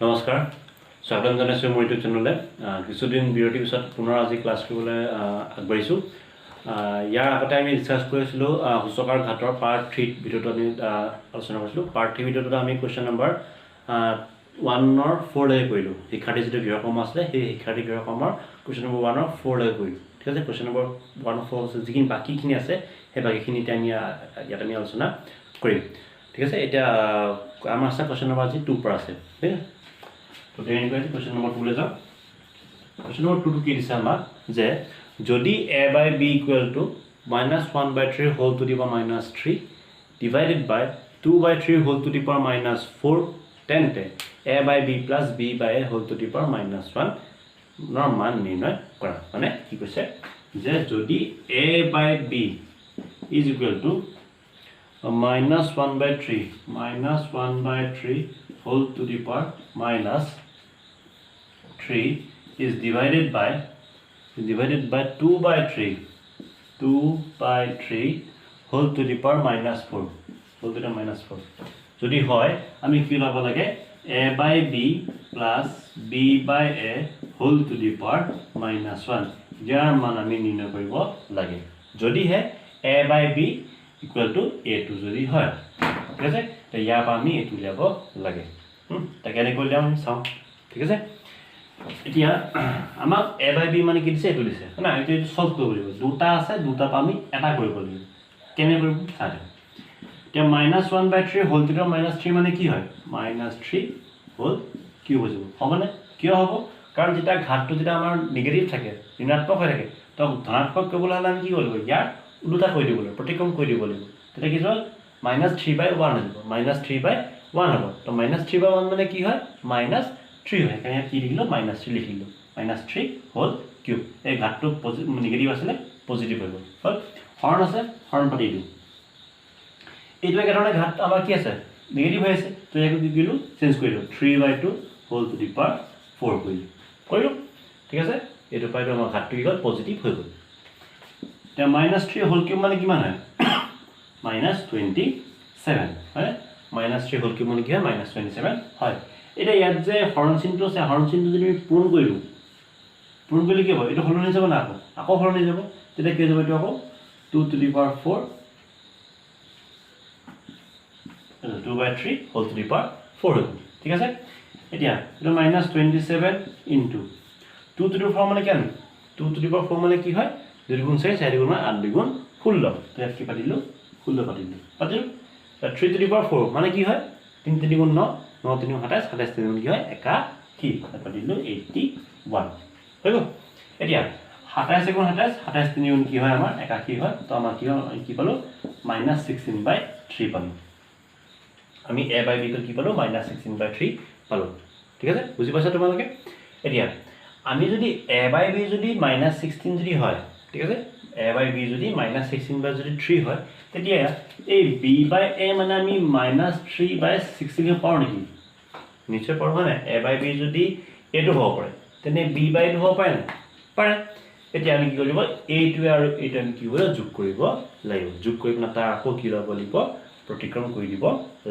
নমস্কাৰ স্বাগতম জনাইছোঁ মোৰ ইউটিউব চেনেললৈ কিছুদিন বিৰতিৰ পিছত পুনৰ আজি ক্লাছ কৰিবলৈ আগবাঢ়িছোঁ ইয়াৰ আগতে আমি ডিছকাছ কৰিছিলোঁ সূচকৰ ঘাটৰ পাৰ্ট 3 ভিডিঅ'টো আমি আলোচনা কৰিছিলোঁ পাৰ্ট 3 ভিডিঅ'টোত আমি কুৱেশ্যন নম্বৰ 1 4 লৈকে কৰিলোঁ শিক্ষাৰ্থী যিটো গৃহকৰ্ম আছিলে সেই শিক্ষাৰ্থী গৃহকৰ্মৰ কুৱেশ্যন নম্বৰ 1 4 লৈকে কৰিলোঁ ঠিক আছে কুৱেশ্যন নম্বৰ 1 4 আছে যিখিনি বাকীখিনি আছে সেই বাকীখিনি এতিয়া আমি ইয়াত আমি আলোচনা কৰিম ঠিক আছে এতিয়া আমাৰ আছে কুৱেশ্যন নম্বৰ আজি 2 পৰা আছে ঠিক আছে তো দেৰি নকৰি কুৱেশ্যন নম্বৰ 2 লৈ যাওঁ কুৱেশ্যন নম্বৰ 2 কি দিছে আমাক যে যদি a by b equal to -1/3 whole to the power -3 divided by 2/3 whole to the power -4 তেন্তে a by b plus b by a whole to the power -1 নৰ মান নিৰ্ণয় কৰা মানে কি কৈছে যে যদি a by b is equal to -1/3 whole to the power -3 is divided by 2/3 whole to the power -4 whole to the -4 যদি হয় আমি কি লব লাগে a by b plus b by a whole to the power -1 যাৰ মান আমি নিৰ্ণয় কৰিব লাগে যদি হে a by b equal to a2 যদি হয় ঠিক আছে তো ইয়াৰ পৰা আমি a2 লিয়াব লাগে তা কেনে কৰিলে আমি চাওঁ ঠিক আছে এতিয়া আমাক a by b মানে কি দিছে এটো দিছে না এটো সলভ কৰিব লাগিব দুটা আছে দুটা পা আমি এটা কৰিব লাগিব কেনে কৰিব চাওঁ এতিয়া -1/3 হোল টু দি -3 মানে কি হয় -3 হোল কিউব হৈ যাব হবনে কিয় হ'ব কাৰণ যেটা ঘাতটো যেটা আমাৰ নেগেটিভ থাকে ঋণাত্মক হৈ থাকে তো ধনাত্মক কৰিবলৈ হলে আমি কি কৰিব লাগিব ইয়াৰ উল্টা কৰি দিব লাগিব প্ৰতিক্ৰম কৰি দিব লাগিব তেতিয়া কি হ'ল -3/1 হৈ যাব -3/1 হ'ব তো -3/1 মানে কি হয় -3 হয় কাৰণ কি লিখিলো -3 লিখিলো -3 হোল কিউব এই ঘাতটো নেগেটিভ আছিল পজিটিভ হৈ গ'ল হল হৰণ আছে হৰণ পাতি দিও এইটো একেধৰণে ঘাত আমাৰ কি আছে নেগেটিভ হৈ আছে তো ইয়াক কি কৰিলো চেঞ্জ কৰিলো 3/2 হোল টু দি পাৱাৰ 4 কৰিলো ঠিক আছে এইটো পাইটো আমাৰ ঘাতটো কি হ'ল পজিটিভ হৈ গ'ল তে -3 হোল কিউব মানে কিমান হয় -27 হয় -3 হোল কিউব মানে কি হয় -27 হয় এটা ইয়াত যে হৰণ চিহ্নটো আছে হৰণ চিহ্নটো যদি আমি পূৰণ কৰিলো পূৰণ কৰিলে কি হ'ব এটা হৰণ হৈ যাব না আকৌ হৰণ হৈ যাব তেতিয়া কি হৈ যাব এইটো আকৌ 2 to the power 4 2/3 whole to the power 4 হৈ গ'ল ঠিক আছে এতিয়া এটা -27 into 2 to the power মানে কি 2 to the power 4 মানে কি হয় 2 গুণ 4 4 গুণ 8 গুণ 16 তো ইয়াত কি পাতিলো 16 পাতিলো 3 to the power 4 মানে কি হয় 3 3 গুণ 9 9 3 27 27 3 গুণ কি হয় একাশী পাতিলো 81 হৈ গ'ল এতিয়া 27 গুণ 27 27 3 গুণ কি হয় আমাৰ একাশী হয় তো আমাৰ কি পালো -16/3 পালো আমি a by b টো কি পালো -16/3 পালো ঠিক আছে বুজি পাইছা তোমালোকে এতিয়া আমি যদি a by b যদি -16 যদি হয় ঠিক আছে a by b যদি -16/3 হয় তেতিয়া এই b by a মানে আমি -3/16 পাও নেকি নিশ্চয় পাৰো হয় না a by b যদি এটো হ'ব পাৰে তেনে b by এটো হ'ব পাৰে না পাৰে এতিয়া আমি কি কৰিব এইটো আৰু এইটো আমি কি কৰিব যোগ কৰিব লাগিব যোগ কৰি না তাৰ আকৌ কি ল'ব লাগিব প্ৰতিক্ৰম কৰি দিব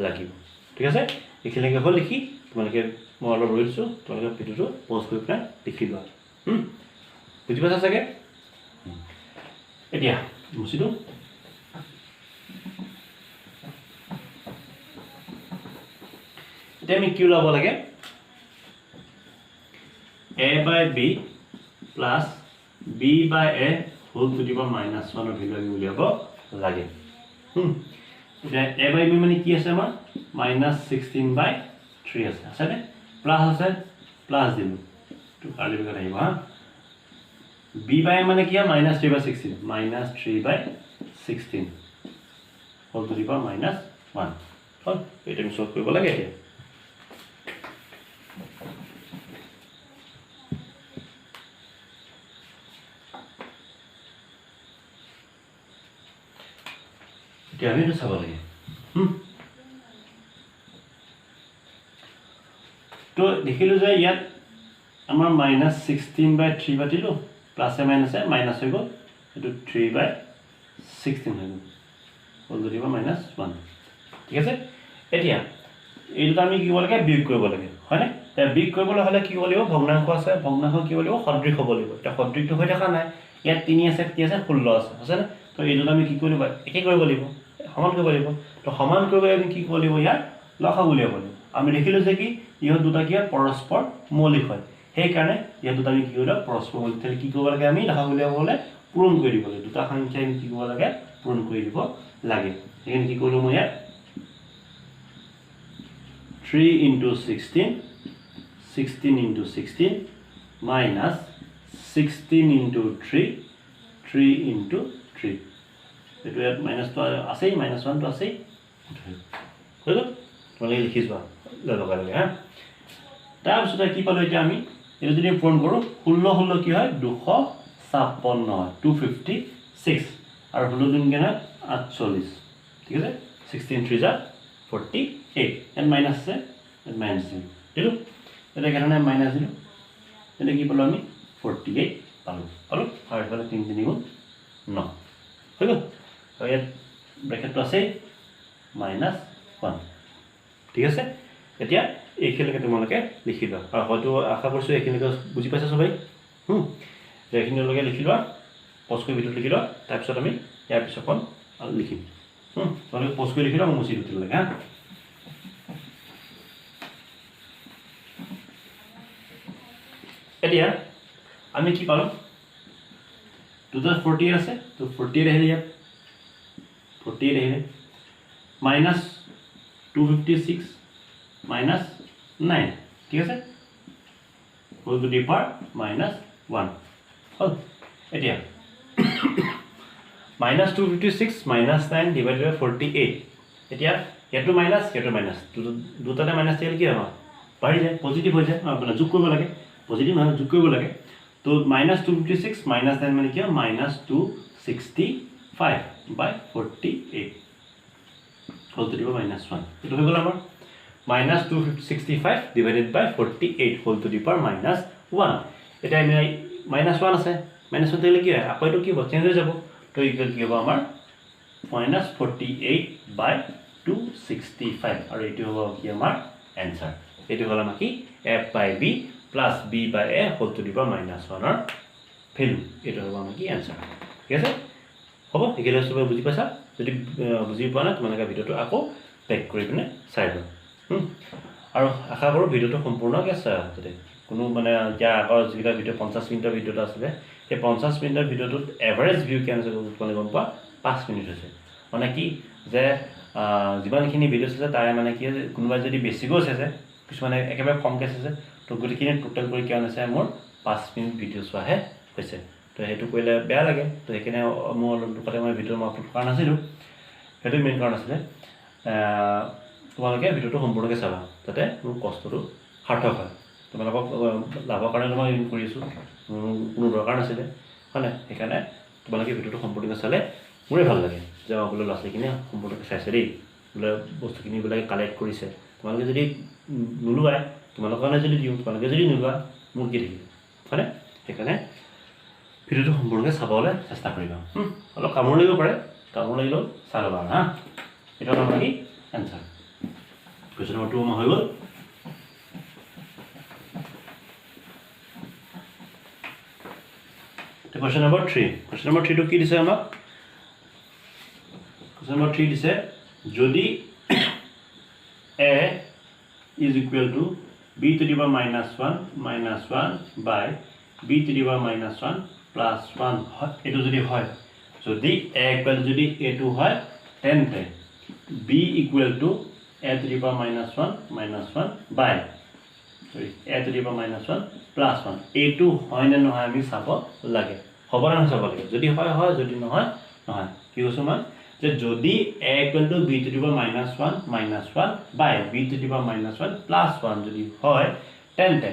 লাগিব ঠিক আছে এখিলেকে হ'ল লিখি তোমালোকে মই অলপ ৰৈ দিছো তোমালোকে ভিডিওটো পজ কৰি পেলাই লিখি লোৱা বুজি পাইছা চাগে এতিয়া মুছি দিওঁ এতিয়া আমি কি ল'ব লাগে a by b plus b by a whole to the power -1 ৰ ভ্যালু আমি উলিয়াব লাগে এতিয়া a by b মানে কি আছে আমাৰ -16/3 আছে নে প্লাস আছে প্লাস দিলো তো কালি বিগত আহিব হা b by a মানে কি হয় -3/16 -3/16 whole to the power -1 হল এটা আমি সলভ কৰিব লাগে এতিয়া এতিয়া আমি চাব লাগে তো দেখিলো যে ইয়াত আমাৰ -16/3 পাতিলো প্লাসে মাইনাসে মাইনাস হৈ গ'ল এটো 3/16 হৈ গ'ল হ'ল দিব -1 ঠিক আছে এতিয়া এই দুটা আমি কি কৰিব লাগে বিয়োগ কৰিব লাগে হয়নে বিয়োগ কৰিবলৈ হ'লে কি কৰিব লাগিব ভগ্নাংশ আছে ভগ্নাংশ কি কৰিব লাগিব সদৃশ হ'ব লাগিব এতিয়া সদৃশটো হৈ থকা নাই ইয়াত 3 আছে কি আছে 16 আছে হয়নে তো এই দুটা আমি কি কৰিব একে কৰিব লাগিব সমান কৰিব লাগিব তো সমান কৰিবলৈ আমি কি কৰিব লাগিব ইয়াৰ লসাগু উলিয়াব লাগিব আমি দেখিলো যে কি ইহঁত দুটা কি পৰস্পৰ মৌলিক হয় সেই কাৰণে ইহঁত দুটা আমি কি কৰিব পৰস্পৰ মৌলিক তাহলে কি কৰিব লাগে আমি লসাগু উলিয়াবলৈ পূৰণ কৰি দিব লাগে দুটা সংখ্যা আমি কি কৰিব লাগে পূৰণ কৰি দিব লাগে এখানে কি কৰিলো মই ইয়াত 3 into 16 16 into 16 minus 16 into 3 3 into 3 এটো ইয়াত মাইনাস তো আছে মাইনাস 1 তো আছে হৈ গল মানে লিখি যোৱা লগা লাগে হা তাৰ পিছত কি পালো এতিয়া আমি এটো যদি পূৰণ কৰো 16 16 কি হয় 256 হয় 256 আৰু 16 দিন কেনে 48 ঠিক আছে 16 3 48 and minus আছে minus দিলো এটা কেনে মাইনাস দিলো এটা কি পালো আমি 48 পালো পালো আৰু এফালে 3 3 গুণ 9 হৈ গল আৰু ইয়াত ব্ৰেকেটটো আছে -1 ঠিক আছে এতিয়া এইখিনিকে তোমালোকে লিখি লোৱা আৰু হয়তো আশা কৰিছো এইখিনিকে বুজি পাইছা সবাই এইখিনিলৈকে লিখি লোৱা পজ কৰি ভিতৰত লিখি লোৱা তাৰপিছত আমি ইয়াৰ পিছখন লিখিম তোমালোকে পজ কৰি লিখি লোৱা মুছি দিতে লাগে হা এতিয়া আমি কি পালো 2040 আছে তো 40 আহিলে ইয়াত 40 আহিলে minus 256 minus 9 ঠিক আছে whole to the power minus 1 হল এতিয়া minus 256 minus 9 divided by 48 এতিয়া এটো মাইনাস দুটাতে মাইনাস থাকিলে কি হয় বাঢ়ি যায় পজিটিভ হৈ যায় মানে যোগ কৰিব লাগে পজিটিভ মানে যোগ কৰিব লাগে তো minus 256 minus 9 মানে কি হয় minus 265 by 48 whole to the power minus 1 এটো হৈ গল আমাৰ minus 265 divided by 48 whole to the power minus 1 এটা আমি minus 1 আছে minus 1 থাকিলে কি হয় আকৌ এটো কি হ'ব চেঞ্জ হৈ যাব তো ইকুয়াল কি হ'ব আমাৰ minus 48 by 265 আৰু এটো হ'ব কি আমাৰ आंसर এটো হল আমাৰ কি f by b plus b by a whole to the power minus 1 ৰ ভ্যালু এটো হ'ব আমাৰ কি आंसर ঠিক আছে হ'ব একেলে সব বুজি পাইছা যদি বুজি পোৱা না তোমালোকে ভিডিওটো আকৌ বেক কৰি পিনে চাই লোৱা আৰু আশা কৰো ভিডিওটো সম্পূৰ্ণকৈ চাই যাতে কোনো মানে যা আগৰ যিটা ভিডিও 50 মিনিটৰ ভিডিওটা আছে এই 50 মিনিটৰ ভিডিওটোত এভাৰেজ ভিউ কেনে আছে তোমালোকে গম পা 5 মিনিট হৈছে মানে কি যে যিমানখিনি ভিডিও আছে তাৰে মানে কি কোনোবা যদি বেছিকৈ আছে কিছুমানে একেবাৰে কমকৈ আছে তো গতিকে টোটাল কৰি কিমান আছে মোৰ 5 মিনিট ভিডিও চোৱাহে হৈছে তো হেতু কইলে বেয়া লাগে তো এখানে মোৰ দুটাতে মই ভিডিও আপলোড কৰা নাছিলো হেতু মেইন কাৰণ আছে তোমালোকে ভিডিওটো সম্পূৰ্ণকৈ চাবা যাতে মোৰ কষ্টটো সাৰ্থক হয় তোমালোকক লাভৰ কাৰণে মই ইন কৰিছো কোনো দৰকাৰ নাছিলে হয়নে সেইকাৰণে তোমালোকে ভিডিওটো সম্পূৰ্ণকৈ চালে মোৰে ভাল লাগে যে সকলো লাষ্টখিনি সম্পূৰ্ণকৈ চাইছে দেই বোলে বস্তুখিনি বোলে কালেক্ট কৰিছে তোমালোকে যদি নুলুৱাই তোমালোকৰ কাৰণে যদি দিওঁ তোমালোকে যদি নুলুৱা মোৰ কি থাকিব হয়নে সেইকাৰণে ভিডিওটো সম্পূৰ্ণকৈ চাবলৈ চেষ্টা কৰিবা অলপ কামোৰ লাগিব পাৰে কামোৰ লাগিলেও চাই ল'বা হা এটা আমাৰ কি आंसर क्वेश्चन नंबर 2 হৈ গল তো क्वेश्चन नंबर 3 টো কি দিছে আমাক क्वेश्चन नंबर 3 দিছে যদি a is equal to b to the power minus 1 by b to the power minus 1 plus 1 এটো যদি হয় যদি a equal যদি a2 হয় তেন্তে b equal to a to the power minus 1 by a to the power minus 1 plus 1 a2 হয় না নহয় আমি চাব লাগে হ'ব না চাব লাগে যদি হয় হয় যদি নহয় নহয় কি কৈছো মই যে যদি a equal to b to the power minus 1 by b to the power minus 1 plus 1 যদি হয় তেন্তে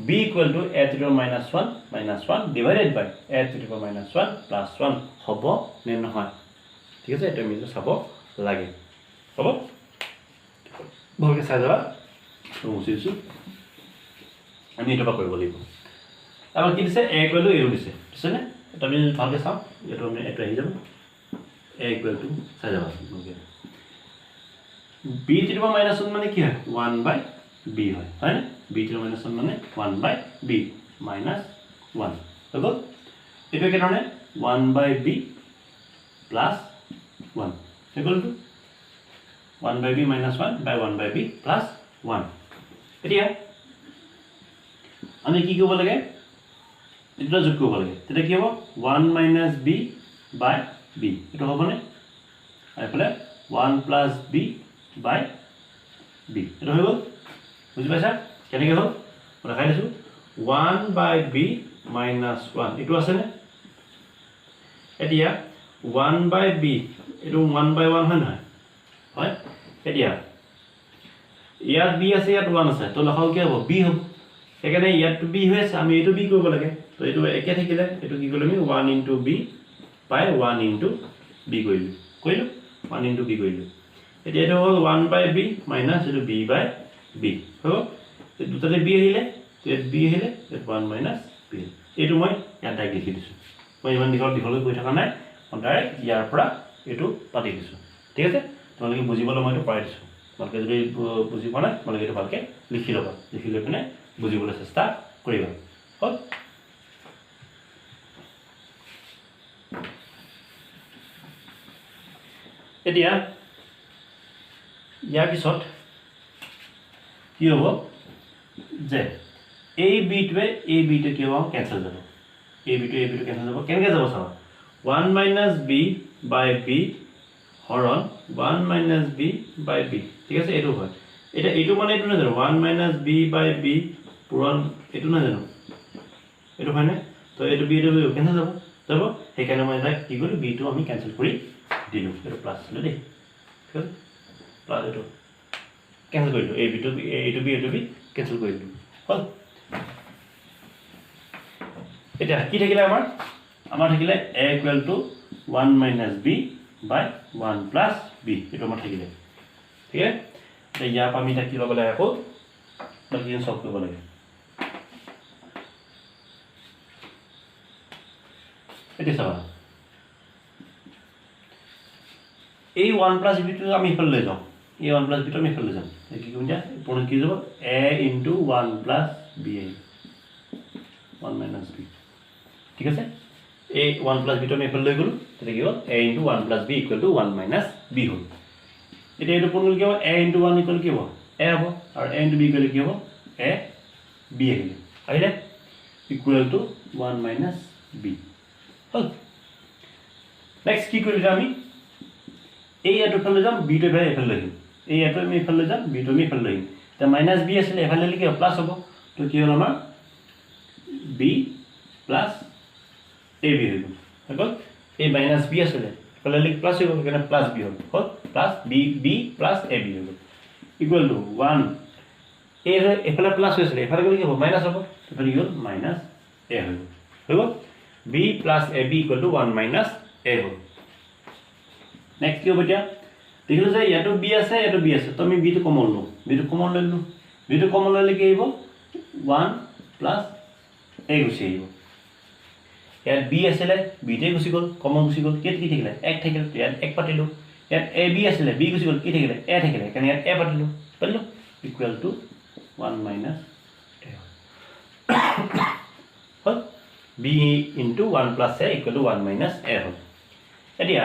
b equal to a to the power minus 1 divided by a to the power minus 1 plus 1 হ'ব নে নহয় ঠিক আছে এটা আমি চাব লাগে হ'ব ভালকৈ চাই যাবা মুছিছো আমি এটা কৰিব লাগিব আমাৰ কি দিছে a equal to a দিছে দিছে নে এটা আমি ভালকৈ চাম এটা আমি এটা আহি যাব a equal to চাই যাবা b to the power minus 1 মানে কি হয় 1 by b হয় হয় না b to the power minus 1 মানে 1 by b minus 1 হ'ব এটো কি ধৰণে 1 by b plus 1 equal to 1 by b minus 1 by 1 by b plus 1 এতিয়া আমি কি কৰিব লাগে এটা যোগ কৰিব লাগে তেতিয়া কি হ'ব 1 minus b by b এটো হ'বনে এফালে 1 plus b by b এটো হৈ গ'ল বুজি পাইছা কেনেকৈ হ'ল মই দেখাই দিছোঁ 1 by b minus 1 এটো আছে নে এতিয়া 1 by b এটো 1 by 1 হয় নহয় হয় এতিয়া ইয়াত b আছে ইয়াত 1 আছে তো লখাও কি হ'ব b হ'ব এখানে ইয়াত b হৈ আছে আমি এটো b কৰিব লাগে তো এটো একে থাকিলে এটো কি কৰিলো আমি 1 into b by 1 into b কৰিলো 1 into b কৰিলো এতিয়া এটো হ'ল 1 by b minus এটো b by b হ'ব দুটাতে b আহিলে এত b আহিলে এত 1 minus b এটো মই ইয়াত ডাইৰেক্ট লিখি দিছো মই ইমান দীঘল কৈ থকা নাই মই ডাইৰেক্ট ইয়াৰ পৰা এটো পাতি দিছো ঠিক আছে তোমালোকে বুজিবলৈ মই এটো পাই দিছো তোমালোকে যদি বুজি পোৱা নাই তোমালোকে এটো ভালকে লিখি লবা লিখি লৈ কিনে বুজিবলৈ চেষ্টা কৰিবা হ'ল এতিয়া ইয়াৰ পিছত কি হ'ব যে এই বিটোৱে এই বিটো কি হ'ব কেনসেল যাব এই বিটো কেনসেল যাব কেনেকৈ যাব চাবা 1 minus b by b হৰণ 1 minus b by b ঠিক আছে এটো হয় এটা এটো মানে এটো না জানো 1 minus b by b পূৰণ এটো না জানো এটো হয় না তো এটো b এটো কেনসেল যাব যাব সেইকাৰণে মই এটা কি কৰিলো b টো আমি কেনসেল কৰি দিলো এটো প্লাস হলো দেই ঠিক আছে প্লাস এটো কেনসেল কৰিলো a b টো এটো b কেনসেল কৰি দিলো হল এটা কি থাকিলে আমাৰ থাকিলে a equal to 1 minus b by 1 plus b এটো আমাৰ থাকিলে ঠিক আছে তো ইয়াৰ পৰা আমি এটা কি ল'ব লাগে আকৌ বাকি সব কৰিব লাগে এটা চাবা এই 1 plus b টো আমি ইফালে লৈ যাওঁ এই 1 plus b টো আমি ইফালে লৈ যাম কি কৰিম যা পূৰণ কি যাব a into 1 plus b 1 minus b ঠিক আছে এই 1 plus b টো আমি ইফালে লৈ গলো তেতিয়া কি হ'ল a into 1 plus b equal to 1 minus b হ'ল এতিয়া এটো পূৰণ কি হ'ব a into 1 equal কি হ'ব a হ'ব আৰু a into b equal কি হ'ব a b আহিলে equal to 1 minus b হ'ল নেক্সট কি কৰিম আমি এই এটো ফালে যাম b টো এফালে লৈ আহিম এই এটো আমি এফালে যাম b টো আমি এফালে লৈ আহিম তা মাইনাস b আছিল এফালে লিখি প্লাস হ'ব তো কি হ'ল আমাৰ b প্লাস ab হৈ গ'ল এই মাইনাস b আছিল এফালে লিখি প্লাস হ'ব কেনে প্লাস b হ'ল প্লাস b প্লাস ab হৈ গ'ল ইকুয়াল টু 1 a এফালে প্লাস হৈছিল এফালে গ'লে কি হ'ব মাইনাস হ'ব এফালে কি হ'ল মাইনাস a হৈ গ'ল b plus ab equal to 1 minus a হ'ল নেক্সট কি হ'ব এতিয়া দেখিলো যে ইয়াটো b আছে তো আমি b টো কমন লওঁ b টো কমন ললো b টো কমন ললে কি আহিব 1 plus a গুছি আহিব ইয়াত b আছিল b তে গুছি গ'ল কমন গুছি গ'ল কি থাকিলে 1 থাকিল ইয়াত 1 পাতিলো ইয়াত ab আছিল b গুছি গ'ল কি থাকিলে a থাকিলে কাৰণ ইয়াত a পাতিলো ইকুয়াল টু 1 minus a হ'ল b into 1 plus a equal to 1 minus a হ'ল এতিয়া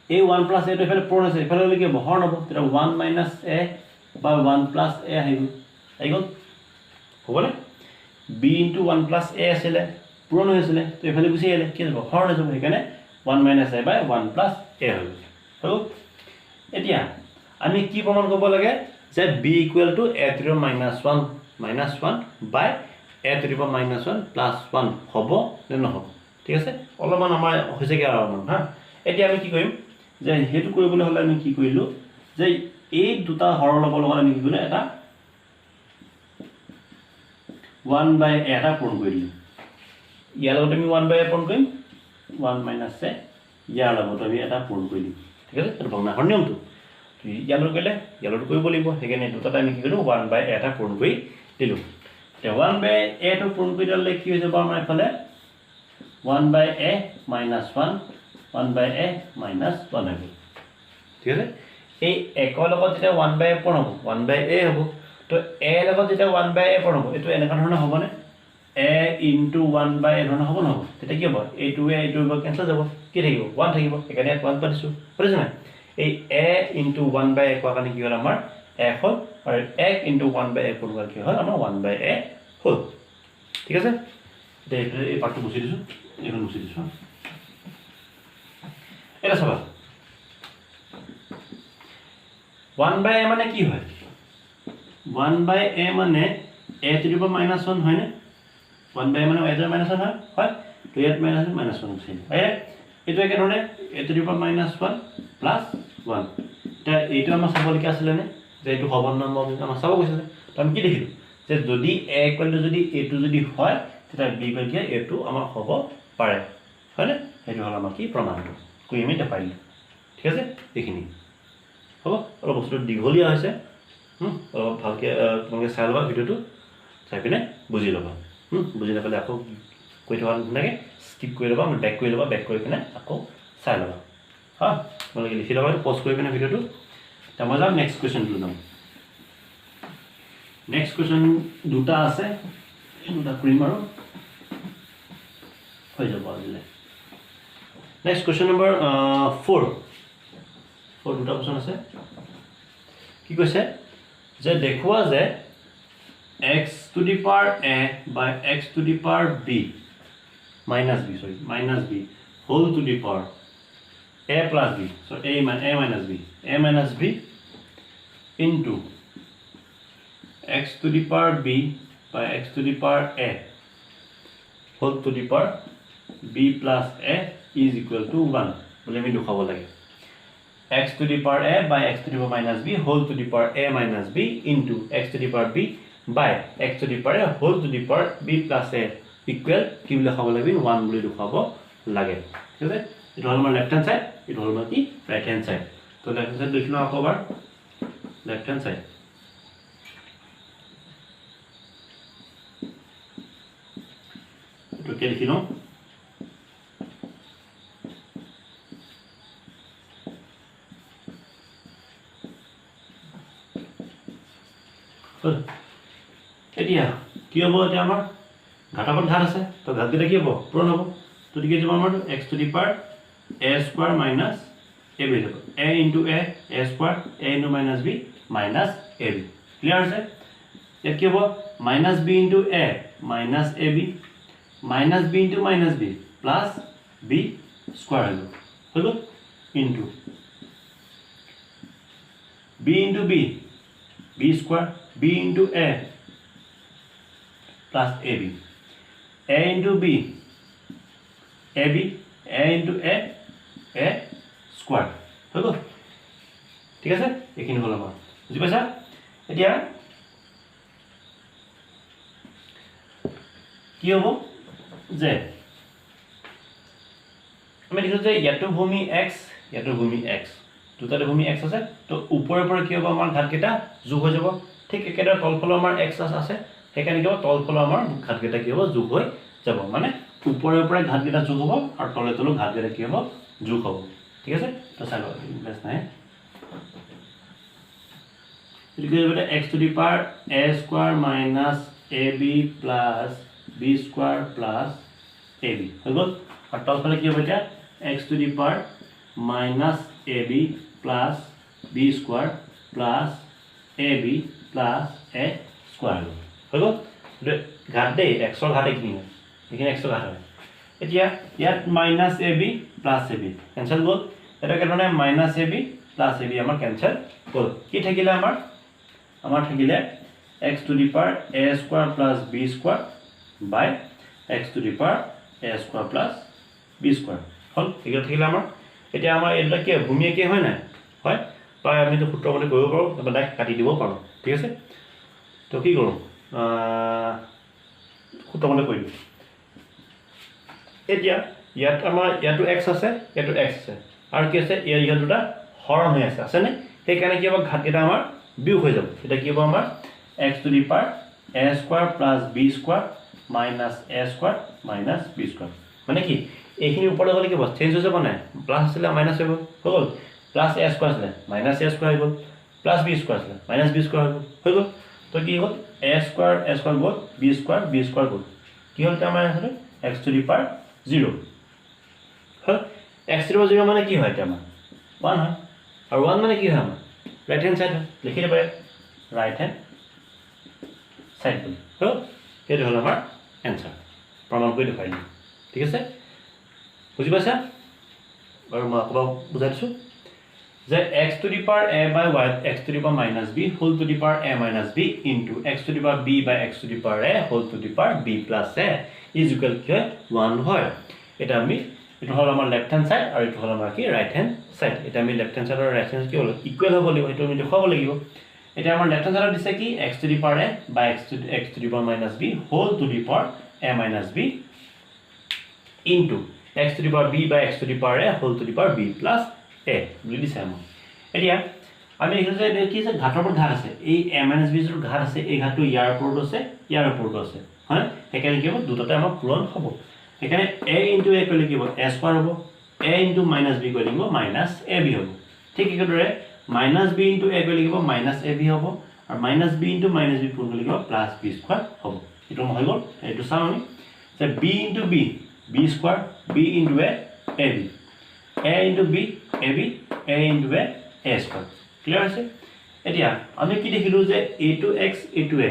a 1 plus a টো এফালে পূৰণ আছে এফালে কি হৰণ হ'ব তেতিয়া 1 minus a বা 1 plus a আহিব হ'বনে b into 1 plus a আছিলে পূৰণ হৈছিলে তো এফালে গুছি আহিলে কি হ'ব হৰণ হ'ব সেইকাৰণে 1 minus a by 1 plus a হৈ গ'ল এতিয়া আমি কি প্ৰমাণ কৰিব লাগে যে b equal to a to the minus 1 by a to the power minus 1 plus 1 হ'ব নে নহ'ব ঠিক আছে অলপমান আমাৰ হৈছে কি আৰু হা এতিয়া আমি কি কৰিম যে হেতু কৰিবলৈ হলে আমি কি কৰিলো যে এই দুটা হৰণ ল'ব লগা আমি কি কৰিলো এটা 1 by a এটা পূৰণ কৰি দিলো ইয়াৰ লগত আমি 1 by a পূৰণ কৰিম 1 minus a ইয়াৰ লগত আমি এটা পূৰণ কৰি দিম ঠিক আছে এটা ভগ্নাংশৰ নিয়মটো ইয়াৰ লগত গলে ইয়াৰ লগত কৰিব লাগিব সেইকাৰণে দুটা আমি কি কৰিলো 1 by a এটা পূৰণ কৰি দিলো তে 1 by a টো পূৰণ কৰি দিলে কি হৈ যাব আমাৰ ইফালে 1 by a minus 1 1 by a minus 1 হ'ব ঠিক আছে এই একৰ লগত যেতিয়া 1/a পূৰণ হ'ব 1/a হ'ব তো a লগত যেতিয়া 1/a পূৰণ হ'ব এইটো এনেকুৱা ধৰণৰ হ'বনে a ইনটু 1/a ধৰণৰ হ'ব নহ'ব তেতিয়া কি হ'ব এইটোৱে কেঞ্চেল যাব কি থাকিব 1 থাকিব সেইকাৰণে 1 পাতিছোঁ বুজিছে নাই এই a ইনটু 1/a কোৱা কাৰণে কি হ'ল আমাৰ a হ'ল আৰু 1 ইনটু 1/a কোৱা কি হ'ল আমাৰ 1/a হ'ল ঠিক আছে এতিয়া এই পাৰ্টটো মুছি দিছোঁ এইখন মুছি দিছোঁ এটা চাবা 1/a মানে কি হয় 1/a মানে a to the power minus 1 হয় না 1/a মানে a to the power minus 1 হয় তো ইয়াত minus 1 আছে হয় এইটো একে ধৰণে a to the power minus 1 plus 1 এটা এইটো আমাৰ চাবলগীয়া আছিল নে যে এইটো হৰণ নম্বৰ আমাৰ চাব গৈছিল তো আমি কি দেখিলো যে যদি a ইকুৱেল টু যদি a টো যদি হয় তেতিয়া b ইকুৱেল টু a টো আমাৰ হ'ব পাৰে হয় না সেইটো হ'ল আমাৰ কি প্ৰমাণটো কৈ আমি দেখাই দিলোঁ ঠিক আছে এইখিনি হ'ব অলপ বস্তুটো দীঘলীয়া হৈছে অলপ ভালকৈ তোমালোকে চাই ল'বা ভিডিঅ'টো চাই পিনে বুজি ল'বা বুজি নাপালে আকৌ কৈ থকা নিচিনাকৈ স্কিপ কৰি ল'বা বেক কৰি পিনে আকৌ চাই ল'বা হা তোমালোকে লিখি ল'বা পজ কৰি পিনে ভিডিঅ'টো এতিয়া মই যাম নেক্সট কুৱেশ্যনটো যাম নেক্সট কুৱেশ্যন দুটা আছে এই দুটা কৰিম আৰু হৈ যাব আজিলৈ নেক্সট কুৱেশ্যন নম্বৰ 4 দুটা কুৱেশ্যন আছে কি কৈছে যে দেখুৱা যে x to the power a by x to the power b minus b whole to the power a plus b so a minus b into x to the power b by x to the power a whole to the power b plus a is equal to 1 বলে আমি দেখাব লাগে x to the power a by x to the power minus b whole to the power a minus b into x to the power b by x to the power a whole to the power b plus a equal কি বুলি দেখাব লাগে 1 বুলি দেখাব লাগে ঠিক আছে এটা হল আমাৰ লেফট হ্যান্ড সাইড এটা হল কি রাইট হ্যান্ড সাইড তো লেফট হ্যান্ড সাইড লিখলো আকবার লেফট হ্যান্ড সাইড তো কে লিখিলো এতিয়া কি হ'ব এতিয়া আমাৰ ঘাটাপত ঘাট আছে তো ঘাটকেইটা কি হ'ব পূৰণ হ'ব তো ঠিক আছে আমাৰ x to the power a square minus a হৈ যাব a into a square a into minus b minus ab clear আছে ইয়াত কি হ'ব minus b into a minus ab minus b into minus b plus b square হৈ গ'ল into b into b b square b into a plus ab a into b ab a into a square হৈ গ'ল ঠিক আছে এইখিনি হ'ল আমাৰ বুজি পাইছা এতিয়া কি হ'ব যে আমি দেখিছোঁ যে ইয়াতো ভূমি x ইয়াতো ভূমি x দুটাতে ভূমি x আছে তো ওপৰৰ পৰা কি হ'ব আমাৰ ঘাটকেইটা যোগ হৈ যাব ঠিক একেদৰে তলফালৰ আমাৰ x আছে সেইকাৰণে কি হ'ব তলফালৰ আমাৰ ঘাটকেইটা কি হ'ব যোগ হৈ যাব মানে ওপৰৰ পৰা ঘাটকেইটা যোগ হ'ব আৰু তলে তলে ঘাটকেইটা কি হ'ব যোগ হ'ব ঠিক আছে তো চাই লওক বেছ নাই এটো x to the power a square minus ab plus b square plus ab হৈ গ'ল আৰু তলফালে কি হ'ব এতিয়া x to the power minus ab plus b square plus ab plus a square হৈ গ'ল ঘাট দেই x ৰ ঘাট এইখিনি হয় এইখিনি x ৰ ঘাট হয় এতিয়া ইয়াত minus ab plus ab cancel গ'ল এটা কেনে minus ab plus ab আমাৰ কেনসেল গ'ল কি থাকিলে আমাৰ থাকিলে x to the power a square plus b square by x to the power a square plus b square হল এগুলো থাকিলে আমাৰ এতিয়া আমাৰ এটা কি ভূমি কি হয় না হয় তাই আমি তো সূত্র মতে কৰিব পাৰো বা ডাইৰেক্ট কাটি দিব পাৰো ঠিক আছে তো কি কৰো সূত্ৰ মতে কৰি দিও এতিয়া ইয়াত আমাৰ ইয়াতো x আছে ইয়াতো x আছে আৰু কি আছে ইয়াৰ দুটা হৰণ হৈ আছে নে সেইকাৰণে কি হ'ব ঘাটকেইটা আমাৰ বিয়োগ হৈ যাব এটা কি হ'ব আমাৰ x to the power a square plus b square minus a square minus b square মানে কি এইখিনি ওপৰলৈ গ'লে কি হ'ব চেঞ্জ হৈ যাব না প্লাস আছিলে মাইনাস হৈ গ'ল প্লাছ এ স্কোৱাৰ আছিলে মাইনাছ এ স্কোৱাৰ হৈ গ'ল প্লাছ বি স্কোৱাৰ আছিলে মাইনাছ বি স্কোৱাৰ হৈ গ'ল তো কি হ'ল এ স্কোৱাৰ গ'ল বি স্কোৱাৰ গ'ল কি হ'ল এতিয়া আমাৰ আছিলে এক্স টু দি পাৱাৰ 0 হ'ল এক্স টু দি পাৱাৰ 0 মানে কি হয় এতিয়া আমাৰ 1 হয় আৰু 1 মানে কি হয় আমাৰ ৰাইট হেণ্ড ছাইড হয় লিখি দিব পাৰে ৰাইট হেণ্ড ছাইড বুলি হ'ল সেইটো হ'ল আমাৰ এনচাৰ প্ৰমাণ কৰি দেখুৱাই দিম ঠিক আছে বুজি পাইছা বাৰু মই আকৌ বুজাই দিছোঁ যে x to the power a by y x to the power minus b whole to the power a minus b into x to the power b by x to the power a whole to the power b plus a is equal to 1 হয় এটা আমি এটা হল আমাৰ left hand side আৰু এটা হল আমাৰ কি right hand side এটা আমি লেফট হ্যান্ড সাইড আৰু ৰাইট হ্যান্ড কি হল ইকুয়াল হ'ব লাগিব এটা আমি দেখাব লাগিব এটা আমাৰ লেফট হ্যান্ড সাইড দিছে কি x to the power a by x to the power minus b whole to the power a minus b into x to the power b by x to the power a whole to the power b plus a বুলি দিছে আমাক এতিয়া আমি এই যে কি আছে ঘাটৰ ওপৰত ঘাট আছে এই a - b ৰ ঘাট আছে এই ঘাটটো ইয়াৰ ওপৰত আছে ইয়াৰ ওপৰত আছে হয় একেনে কি হ'ব দুটাতে আমাৰ পূৰণ হ'ব এখানে a into a কৰিলে কি হ'ব a স্কয়াৰ হ'ব a into - b কৰিলে কি হ'ব -ab হ'ব ঠিক একেদৰে -b into a কৰিলে কি হ'ব -ab হ'ব আৰু -b into -b পূৰণ কৰিলে কি হ'ব +b স্কয়াৰ হ'ব এটো হৈ গ'ল এটো চাও আমি যে b into b square b into a into b ab a into a square clear আছে এতিয়া আমি কি দেখিলো যে a to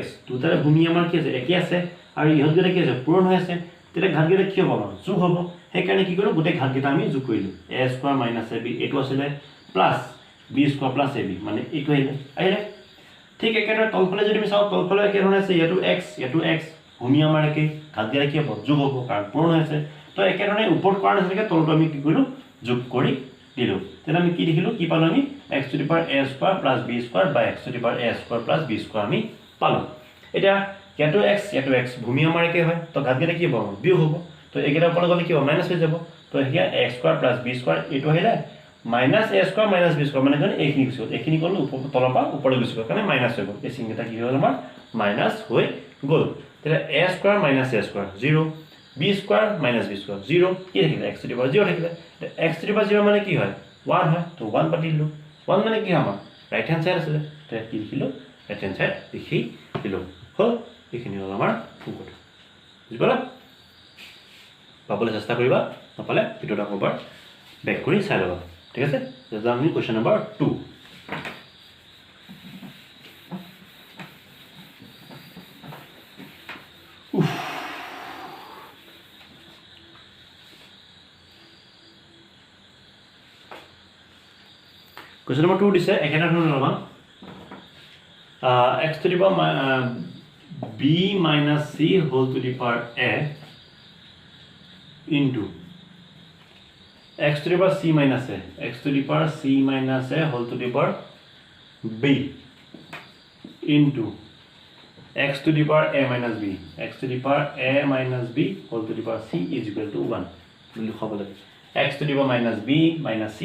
x দুটাৰে ভূমি আমাৰ কি আছে একে আছে আৰু ইহত গৰে কি আছে পূৰণ হৈ আছে তেতে ঘাট গৰে কি হ'ব আমাৰ যোগ হ'ব সেই কাৰণে কি কৰিলো গোটে ঘাট গটা আমি যোগ কৰিলো a স্কয়াৰ - ab এটো আছিল plus b square plus ab মানে এটো আহিলে ঠিক একেদৰে তলফালে যদি আমি চাও তলফালে কি ধৰণে আছে এটো x ভূমি আমাৰ একে ঘাট গৰে কি হ'ব যোগ হ'ব কাৰণ পূৰণ হৈ আছে তো একেধৰণে ওপৰত কৰা নাছিলে তলটো আমি কি কৰিলো যোগ কৰি দিলো তেনে আমি কি দেখিলো কি পালো আমি x to the power a square plus b square by x to the power a square plus b square আমি পালো এটা ইয়াটো x ভূমি আমাৰ একে হয় তো ঘাট গটা কি হ'ব বিয়োগ হ'ব তো একেটা ওপৰত গলে কি হ'ব মাইনাস হৈ যাব তো হিয়া a square plus b square এটো আহিলে -a square - b square মানে কোন এইখিনি গুছি গ'ল এইখিনি কোন তলৰ পৰা ওপৰলৈ গুছি গ'ল কাৰণে মাইনাস হৈ গ'ল এই চিহ্নটা কি হ'ল আমাৰ মাইনাস হৈ গ'ল তেনে a square - a square 0 b square - b square 0 কি থাকিলে x to the power 0 থাকিলে x to the power 0 মানে কি হয় 1 হয় তো 1 পাতিলো 1 মানে কি আমাৰ ৰাইট হ্যান্ড সাইড আছে তে কি লিখিলো ৰাইট হ্যান্ড সাইড লিখি দিলো হল এইখিনি হল আমাৰ উত্তৰ বুজি পালা পাবলৈ চেষ্টা কৰিবা নাপালে ভিডিওটা একবাৰ ব্যাক কৰি চাই লবা ঠিক আছে যেটা আমি কোশ্চেন নম্বৰ 2 Question number 2 দিছে একেটা ধৰণৰ লবা x to the power b minus c whole to the power a into x to the power c minus a x to the power c minus a whole to the power b into x to the power a minus b x to the power a minus b whole to the power c is equal to 1 লিখব লাগে x to the power minus b minus c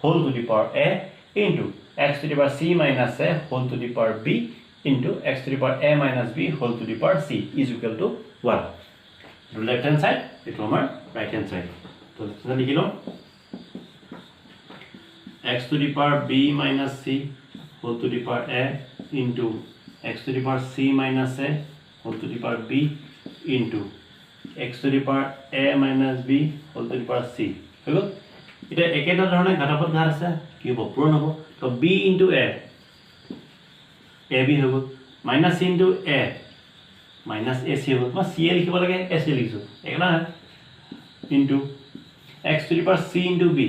whole to the power a into x to the power c minus a whole to the power b into x to the power a minus b whole to the power c is equal to 1 to left hand side eto amar right hand side to এটা লিখিলো x to the power b minus c whole to the power a into x to the power c minus a whole to the power b into x to the power a minus b whole to the power c হৈ গ'ল এটা একেটা ধৰণে ঘাটপথ ঘাট আছে কি হ'ব পূৰণ হ'ব তো b into a ab হ'ব minus c into a minus ac হ'ব বা c এ লিখিব লাগে ac লিখিছো একলা into x to the power c into b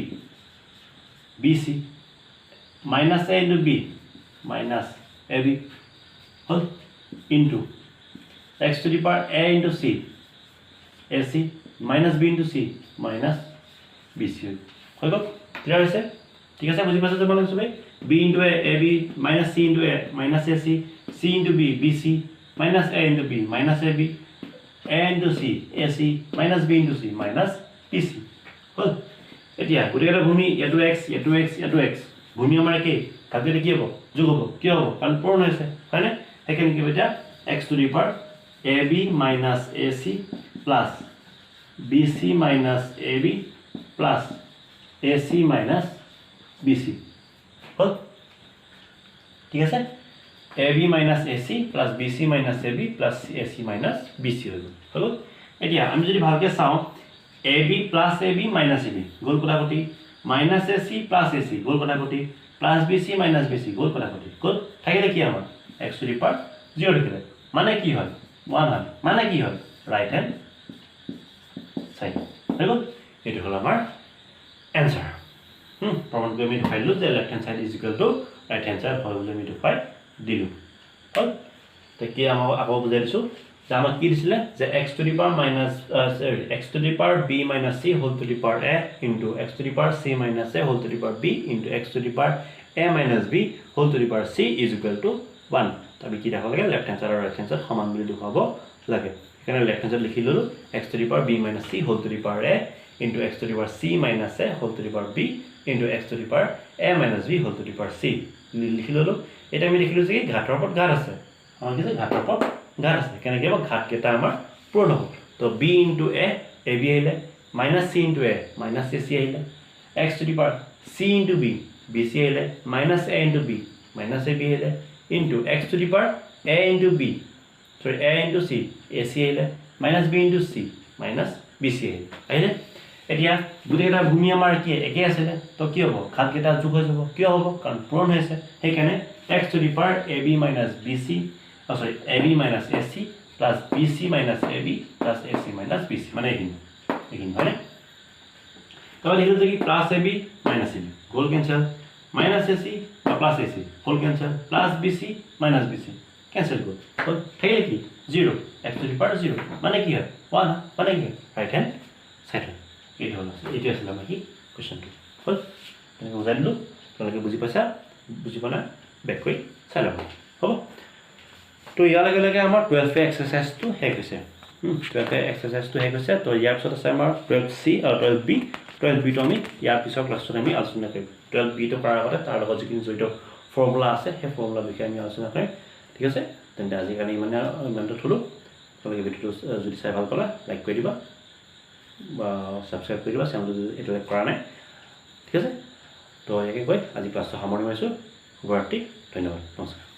bc minus a into b minus ab হ'ল into x to the power a into c ac minus b into c minus bc হৈ গ'ল clear হৈছে ঠিক আছে বুজি পাইছা তোমালোক সবে b into a ab minus c into a minus ac c into b bc minus a into b minus ab a into c ac minus b into c minus bc হল এতিয়া গুটেটা ভূমি এটো x ভূমি আমাৰ কি কাটিলে কি হ'ব যোগ হ'ব কি হ'ব কাৰণ পূৰণ হৈছে হয়নে সেকেন্ড কি বেটা x to the power ab minus ac plus bc minus ab plus AC minus BC হ'ল ঠিক আছে AB minus AC plus BC minus AB plus AC minus BC হৈ গ'ল এতিয়া আমি যদি ভালকে চাওঁ AB plus AB minus AB গ'ল কটাকটি minus AC plus AC গ'ল কটাকটি plus BC minus BC গ'ল কটাকটি গ'ল থাকিলে কি আমাৰ x to the power 0 থাকিলে মানে কি হয় 1 হয় মানে কি হয় right hand side হৈ গ'ল এইটো হ'ল আমাৰ answer প্ৰমাণ কৰি আমি দেখাই দিলোঁ যে left hand side is equal to right hand side হয় বুলি আমি দেখাই দিলোঁ হ'ল তো কি আমাক আকৌ বুজাই দিছোঁ যে আমাক কি দিছিলে যে x to the power minus x to the power b minus c whole to the power a into x to the power c minus a whole to the power b into x to the power a minus b whole to the power c is equal to 1 তো আমি কি দেখাব লাগে left hand side আৰু right hand side সমান বুলি দেখাব লাগে এখানে লেফট হ্যান্ড সাইড লিখি ললো x to the power b minus c whole to the power a into x to the power c minus a whole to the power b into x to the power a minus b whole to the power c লিখি ললো এটা আমি লিখিলো যে ঘাটৰ ওপৰত ঘাট আছে আমাৰ কি ঘাটৰ ওপৰত ঘাট আছে কেনেকৈ হ'ব ঘাট কেইটা আমাৰ পূৰণ হ'ব তো b into a ab আহিলে minus c into a minus c আহিলে x to the power c into b bc আহিলে minus a into b minus ab আহিলে into x to the power a into b sorry a into c ac আহিলে minus b into c minus bc আহিলে এতিয়া গুটেটা ভূমি আমাৰ কি একে আছে তো কি হ'ব ঘাট কেইটা যোগ হৈ যাব কি হ'ব কাৰণ পূৰণ হৈছে সেইকাৰণে x to the power ab minus bc sorry ab minus ac plus bc minus ab plus ac minus bc মানে এইখিনি হয়নে তবে লিখো যে কি plus ab minus ab গোল cancel minus ac plus ac হোল cancel plus bc minus bc cancel গ'ল তো থাকিলে কি 0 x to the power 0 মানে কি হয় 1 মানে কি রাইট হ্যান্ড সাইড এই হলো এটি আছিল আমাৰ কি কোৱেশ্চনটো হ'ল তুমি বুজাই দিলোঁ তোমালোকে বুজি পাইছা বুজি পোৱা নাই বেক কৰি চাই ল'ব হ'ব তো ইয়াৰ লগে লগে আমাৰ 12 এক্সাৰসাইজটো শেষ হৈছে 12 এক্সাৰসাইজটো শেষ হৈছে তো ইয়াৰ পিছত আছে আমাৰ 12C আৰু 12B 12B টো আমি ইয়াৰ পিছৰ ক্লাছত আমি আলোচনা কৰিম 12B টো কৰাৰ আগতে তাৰ লগত যিখিনি জড়িত ফৰ্মুলা আছে সেই ফৰ্মুলা বিষয়ে আমি আলোচনা কৰিম ঠিক আছে তেন্তে আজি কাৰণে ইমানটো থলো তোমালোকে ভিডিঅ'টো যদি চাই ভাল পালা লাইক কৰি দিবা বা সাবস্ক্ৰাইব কৰি দিবা চেনেলটো এতিয়ালৈ কৰা নাই ঠিক আছে তো একে কৈ আজি ক্লাছটো সামৰণি মাৰিছোঁ শুভৰাত্ৰি ধন্যবাদ নমস্কাৰ